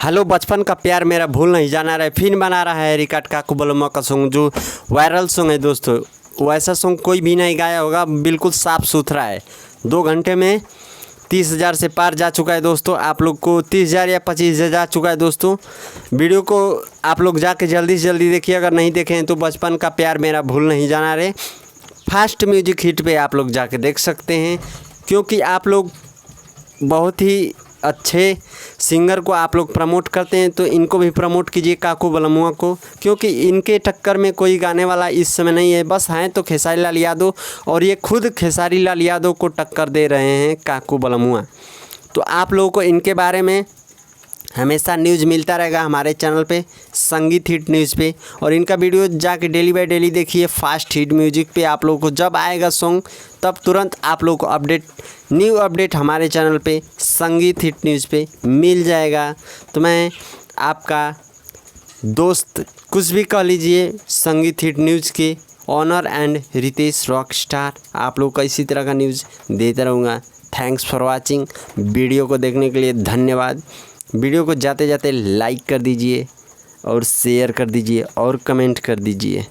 Hello बचपन का प्यार मेरा भूल नहीं जाना रहा है, फिर बना रहा है रिकॉर्ड काकू बलमुआ का सॉन्ग जो वायरल सॉन्ग है दोस्तों। वैसा सॉन्ग कोई भी नहीं गाया होगा, बिल्कुल साफ़ सुथरा है। 2 घंटे में 30,000 से पार जा चुका है दोस्तों। आप लोग को 30,000 या 25,000 जा चुका है दोस्तों। वीडियो को आप लोग जाके जल्दी से जल्दी देखिए, अगर नहीं देखें हैं तो बचपन का प्यार मेरा भूल नहीं जाना रे फास्ट म्यूजिक हिट पे आप लोग जाके देख सकते हैं, क्योंकि आप लोग बहुत ही अच्छे सिंगर को आप लोग प्रमोट करते हैं, तो इनको भी प्रमोट कीजिए काकू बलमुआ को, क्योंकि इनके टक्कर में कोई गाने वाला इस समय नहीं है। बस हैं तो खेसारी लाल यादव, और ये खुद खेसारी लाल यादव को टक्कर दे रहे हैं काकू बलमुआ। तो आप लोगों को इनके बारे में हमेशा न्यूज़ मिलता रहेगा हमारे चैनल पे संगीत हिट न्यूज़ पे, और इनका वीडियो जाके डेली बाय डेली देखिए फास्ट हिट म्यूजिक पे। आप लोगों को जब आएगा सॉन्ग तब तुरंत आप लोगों को न्यू अपडेट हमारे चैनल पे संगीत हिट न्यूज़ पे मिल जाएगा। तो मैं आपका दोस्त कुछ भी कह लीजिए, संगीत हिट न्यूज़ के owner and Ritesh rock star आप लोग का इसी तरह का न्यूज़ देता रहूँगा। Thanks for watching. वीडियो को देखने के लिए धन्यवाद। वीडियो को जाते जाते लाइक कर दीजिए और शेयर कर दीजिए और कमेंट कर दीजिए।